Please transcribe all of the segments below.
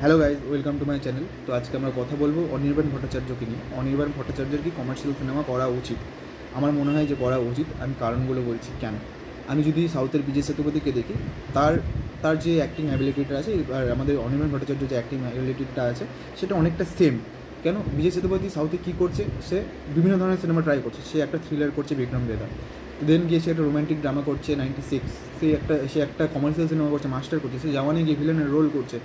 Hello guys, welcome to my channel. তো আজকে আমরা কথা বলবো অনির্বাণ ভট্টাচার্যকে নিয়ে। অনির্বাণ ভট্টাচার্যের কি কমার্শিয়াল সিনেমা করা উচিত? আমার মনে হয় যে করা উচিত। আমি কারণগুলো বলছি কেন। আমি যদি সাউথের বিজয় সেতুপতিকে দেখি, তার তার যে অ্যাক্টিং অ্যাবিলিটিটা আছে আর আমাদের অনির্বাণ ভট্টাচার্যের যে অ্যাক্টিং অ্যাবিলিটিটা আছে সেটা অনেকটা সেম। কেন? বিজয় সেতুপতি সাউথে কী করছে, সে বিভিন্ন ধরনের সিনেমা ট্রাই করছে। সে একটা থ্রিলার করছে বিক্রম বেদা, দেন গিয়ে সে একটা রোম্যান্টিক ড্রামা করছে 96, সে একটা কমার্শিয়াল সিনেমা করছে, মাস্টার করছে, সে জাওয়ানে গিয়ে ভিলেনের রোল করছে,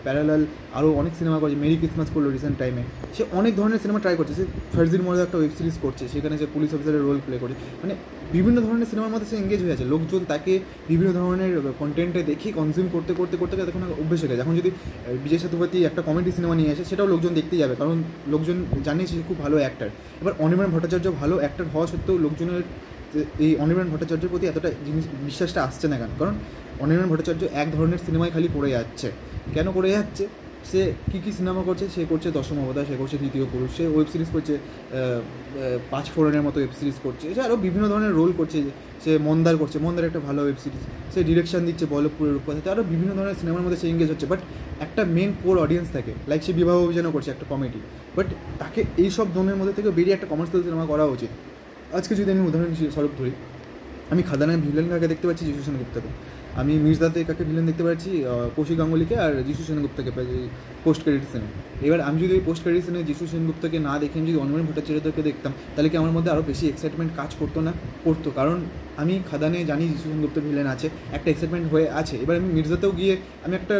প্যারালাল আরও অনেক সিনেমা করছে, মেরি ক্রিসমাস করলো রিসেন্ট টাইমে। সে অনেক ধরনের সিনেমা ট্রাই করছে। সে ফার্জির মধ্যে একটা ওয়েব সিরিজ করছে, সেখানে সে পুলিশ অফিসারের রোল প্লে করছে। মানে বিভিন্ন ধরনের সিনেমার মধ্যে সে এঙ্গেজ হয়ে আছে। লোকজন তাকে বিভিন্ন ধরনের কন্টেন্টে দেখে কনজিউম করতে করতে করতে তখন অভ্যেস হয়ে গেছে। এখন যদি বিজয় সেতুপতি একটা কমেডি সিনেমা নিয়ে আসে, সেটাও লোকজন দেখতেই যাবে, কারণ লোকজন জানে সে খুব ভালো অ্যাক্টার। এবার অনির্বাণ ভট্টাচার্য ভালো অ্যাক্টার হওয়া সত্ত্বেও লোকজনের এই অনির্বাণ ভট্টাচার্যের প্রতি এতটা বিশ্বাসটা আসছে না কেন? কারণ অনির্বাণ ভট্টাচার্য এক ধরনের সিনেমায় খালি করে যাচ্ছে। কেন করে যাচ্ছে? সে কী সিনেমা করছে? সে করছে দশম অবতার, সে করছে তৃতীয় পুরুষ, সে ওয়েব সিরিজ করছে, পাঁচ ফোড়নের মতো ওয়েব সিরিজ করছে, সে আরও বিভিন্ন ধরনের রোল করছে। সে মন্দার করছে, মন্দার একটা ভালো ওয়েব সিরিজ, সে ডিরেকশন দিচ্ছে বল্লভপুরের উপর, আরও বিভিন্ন ধরনের সিনেমার মধ্যে সে এঙ্গেজ হচ্ছে। বাট একটা মেন কোর অডিয়েন্স থাকে, লাইক সে বিবাহ অভিযানও করছে, একটা কমেডি। বাট তাকে এইসব ধরনের মধ্যে থেকে বেরিয়ে একটা কমার্শিয়াল সিনেমা করা উচিত। আজকে যদি আমি উদাহরণ স্বরূপ ধরি, আমি খাদানের ভিলেন কাকে দেখতে পাচ্ছি? যিশু সেনগুপ্তকে। আমি মির্জাতে কাকে ভিলেন দেখতে পাচ্ছি? কৌশিক গাঙ্গুলিকে আর যিশু সেনগুপ্তকে পোস্ট ক্রেডিট সিনে। এবার আমি যদি ওই পোস্ট ক্রেডিট সিনে যিশু সেনগুপ্তকে না দেখে আমি যদি অনির্বাণ ভট্টাচার্যকে দেখতাম, তাহলে কি আমার মধ্যে আরও বেশি এক্সাইটমেন্ট কাজ করতো না? করতো, কারণ আমি খাদানে জানি যিশু সেনগুপ্ত ভিলেন আছে, একটা এক্সাইটমেন্ট হয়ে আছে। এবার আমি মির্জাতেও গিয়ে আমি একটা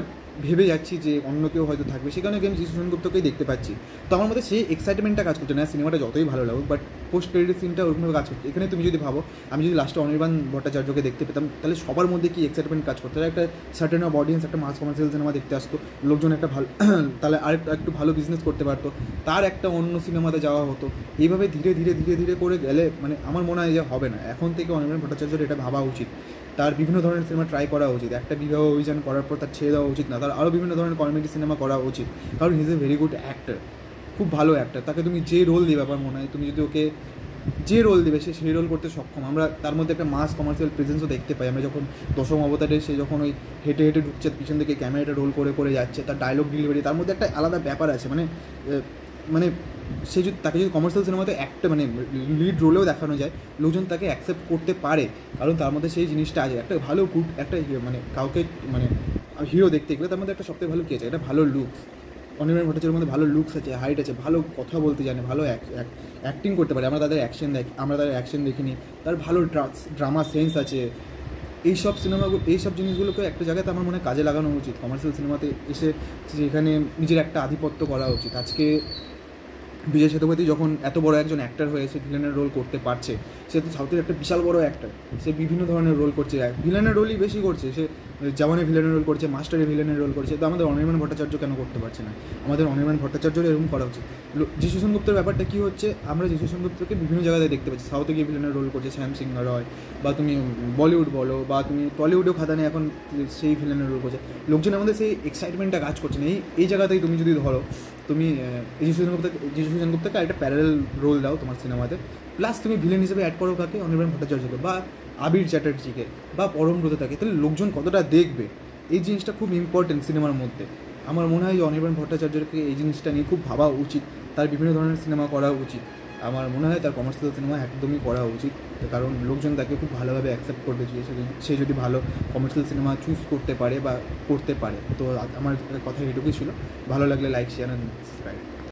ভেবে যাচ্ছি যে অন্য কেউ হয়তো থাকবে, সেখানে গিয়ে আমি যিশু সেনগুপ্তকেই দেখতে পাচ্ছি। তো আমার মধ্যে সেই এক্সাইটমেন্টটা কাজ করছে না। সিনেমাটা যতই ভালো লাগুক, বাট পোস্ট ক্রেডিট সিনটা ওরকমভাবে কাজ করছে। এখানে তুমি যদি ভাবো, আমি যদি লাস্টে অনির্বাণ ভট্টাচার্যকে দেখতে পেতাম, তাহলে সবার মধ্যে কি এক্সাইটমেন্ট কাজ করতো? তাহলে একটা সার্টেন অফ অডিয়েন্স একটা মাস কমার্শিয়াল সিনেমা দেখতে আসতো, লোকজন একটা ভালো তাহলে একটু ভালো বিজনেস করতে পারতো, তার একটা অন্য সিনেমাতে যাওয়া হতো। এইভাবে ধীরে ধীরে ধীরে ধীরে করে গেলে মানে আমার মনে হয় যে হবে না। এখন থেকে অনির্বাণ ভট্টাচার্যের এটা ভাবা উচিত, তার বিভিন্ন ধরনের সিনেমা ট্রাই করা উচিত। একটা বিবাহ অভিযান করার পর তার ছেড়ে দেওয়া উচিত না, তার আরও বিভিন্ন ধরনের কমেডি সিনেমা করা উচিত। কারণ he is a very good actor, খুব ভালো অ্যাক্টার। তাকে তুমি যে রোল দেবে, আমার মনে হয় তুমি যদি ওকে যে রোল দেবে, সে সেই রোল করতে সক্ষম। আমরা তার মধ্যে একটা মাস কমার্শিয়াল প্রেজেন্সও দেখতে পাই। আমরা যখন দশম অবতারে সে যখন ওই হেঁটে হেঁটে ঢুকছে, পিছন থেকে ক্যামেরাটা রোল করে করে যাচ্ছে, তার ডায়লগ ডেলিভারি, তার মধ্যে একটা আলাদা ব্যাপার আছে। মানে সে যদি তাকে যদি কমার্শিয়াল সিনেমাতে একটা লিড রোলেও দেখানো যায়, লোকজন তাকে অ্যাকসেপ্ট করতে পারে, কারণ তার মধ্যে সেই জিনিসটা আছে। একটা ভালো গুড একটা কাউকে হিরো দেখতে গেলে তার মধ্যে একটা সবথেকে ভালো কী আছে? একটা ভালো লুকস। অনির্বাণ ভট্টাচার্যের মধ্যে ভালো লুকস আছে, হাইট আছে, ভালো কথা বলতে জানে, ভালো অ্যাক্টিং করতে পারে। আমরা তাদের অ্যাকশন দেখিনি, তার ভালো ড্রামা সেন্স আছে। এইসব সিনেমাগুলো, এইসব জিনিসগুলোকে একটা জায়গাতে আমার মনে হয় কাজে লাগানো উচিত। কমার্শিয়াল সিনেমাতে এসে যেখানে নিজের একটা আধিপত্য করা উচিত। আজকে বিজয় সেতুপতি যখন এত বড় একজন অ্যাক্টার হয়েছে, ভিলেনের রোল করতে পারছে, সে তো সাউথের একটা বিশাল বড় অ্যাক্টার, সে বিভিন্ন ধরনের রোল করছে, ভিলেনের রোলই বেশি করছে। সে জওয়ানে ভিলেনের রোল করছে, মাস্টারে ভিলেনের রোল করছে। তো আমাদের অনির্বাণ ভট্টাচার্য কেন করতে পারছে না? আমাদের অনির্বাণ ভট্টাচার্যের এরকম করা উচিত। যিশু সেনগুপ্তের ব্যাপারটা কী হচ্ছে, আমরা যিশু সেনগুপ্তকে বিভিন্ন জায়গায় দেখতে পাচ্ছি। সাউথে গিয়ে ভিলেনের রোল করছে শ্যাম সিং রয়, বা তুমি বলিউড বলো, বা তুমি টলিউডেও খাদানে এখন সেই ভিলেনের রোল করছে। লোকজনের মধ্যে সেই এক্সাইটমেন্টটা কাজ করছে না। এই জায়গাতেই তুমি যদি ধরো, তুমি যিশু সেনগুপ্তকে একটা প্যারালাল রোল দাও তোমার সিনেমাতে, প্লাস তুমি ভিলেন হিসেবে অ্যাড করো কাকে? অনির্বাণ ভট্টাচার্যকে বা আবির চ্যাটার্জিকে বা পরমব্রতকে, তাহলে লোকজন কতটা দেখবে? এই জিনিসটা খুব ইম্পর্টেন্ট সিনেমার মধ্যে। আমার মনে হয় যে অনির্বাণ ভট্টাচার্যকে এই জিনিসটা নিয়ে খুব ভাবা উচিত, তার বিভিন্ন ধরনের সিনেমা করা উচিত। আমার মনে হয় তার কমার্শিয়াল সিনেমা একদমই করা উচিত, কারণ লোকজন তাকে খুব ভালোভাবে অ্যাকসেপ্ট করবে সে যদি ভালো কমার্শিয়াল সিনেমা চুজ করতে পারে বা করতে পারে। তো আমার কথা এটুকুই ছিল। ভালো লাগলে লাইক, শেয়ার অ্যান্ড সাবস্ক্রাইব।